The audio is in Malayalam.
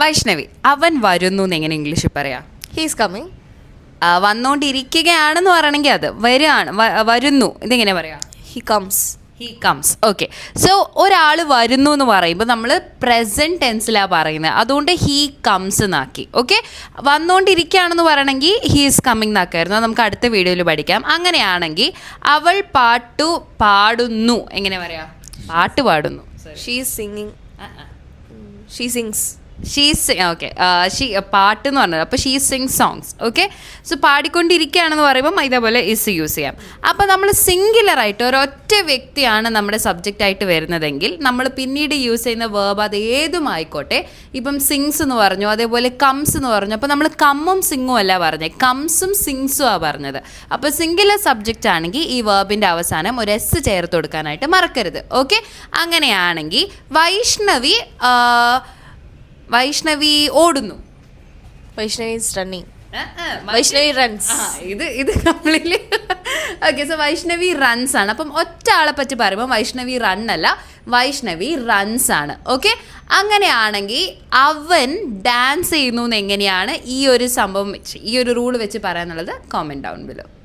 വൈഷ്ണവി, അവൻ വരുന്നു എന്ന് എങ്ങനെ ഇംഗ്ലീഷിൽ പറയാം? He's coming. വന്നുകൊണ്ടിരിക്കുകയാണെന്ന് പറയണമെങ്കിൽ അത് വരുന്നു, ഇതെങ്ങനെ പറയാം? He comes. He comes. Okay. So ഒരാൾ വരുന്നു എന്ന് പറയുമ്പോൾ നമ്മൾ പ്രസൻറ്റ് ടെൻസിലാണ് പറയുന്നത്, അതുകൊണ്ട് ഹീ കംസ് എന്നാക്കി. ഓക്കെ. വന്നുകൊണ്ടിരിക്കുകയാണെന്ന് പറയണമെങ്കിൽ ഹീസ് കമ്മിങ് എന്നാക്കായിരുന്നു. അത് നമുക്ക് അടുത്ത വീഡിയോയിൽ പഠിക്കാം. അങ്ങനെയാണെങ്കിൽ അവൾ പാടുന്നു എങ്ങനെ പറയാം? പാട്ട് പാടുന്നു. She's singing. She sings. Okay. പാട്ട് എന്ന് പറഞ്ഞത്, അപ്പോൾ she sings songs. Okay. So പാടിക്കൊണ്ടിരിക്കുകയാണെന്ന് പറയുമ്പം ഇതേപോലെ ഇസ് യൂസ് ചെയ്യാം. അപ്പോൾ നമ്മൾ സിംഗുലറായിട്ട് ഒരൊറ്റ വ്യക്തിയാണ് നമ്മുടെ സബ്ജക്റ്റായിട്ട് വരുന്നതെങ്കിൽ നമ്മൾ പിന്നീട് യൂസ് ചെയ്യുന്ന വേർബ് അത് ഏതുമായിക്കോട്ടെ. ഇപ്പം സിങ്സ് എന്ന് പറഞ്ഞു, അതേപോലെ കംസ് എന്ന് പറഞ്ഞു. അപ്പോൾ നമ്മൾ കമ്മും സിങ്ങും അല്ല പറഞ്ഞത്, കംസും സിങ്സും ആണ് പറഞ്ഞത്. അപ്പോൾ സിംഗുലർ സബ്ജക്റ്റ് ആണെങ്കിൽ ഈ വേർബിൻ്റെ അവസാനം ഒരു എസ് ചേർത്ത് കൊടുക്കാനായിട്ട് മറക്കരുത്. ഓക്കെ. അങ്ങനെയാണെങ്കിൽ വൈഷ്ണവി ഓടുന്നു. Vaishnavi is running. Vaishnavi runs. ഇത് completely okay. So Vaishnavi runs ആണ്. അപ്പം ഒറ്റ ആളെ പറ്റി പറയുമ്പോൾ വൈഷ്ണവി റൺ അല്ല, വൈഷ്ണവി റൺസ് ആണ്. ഓക്കെ. അങ്ങനെയാണെങ്കിൽ അവൻ ഡാൻസ് ചെയ്യുന്നു എന്ന് എങ്ങനെയാണ് ഈ ഒരു സംഭവം വെച്ച്, ഈ ഒരു റൂൾ വെച്ച് പറയാനുള്ളത്? Comment down below.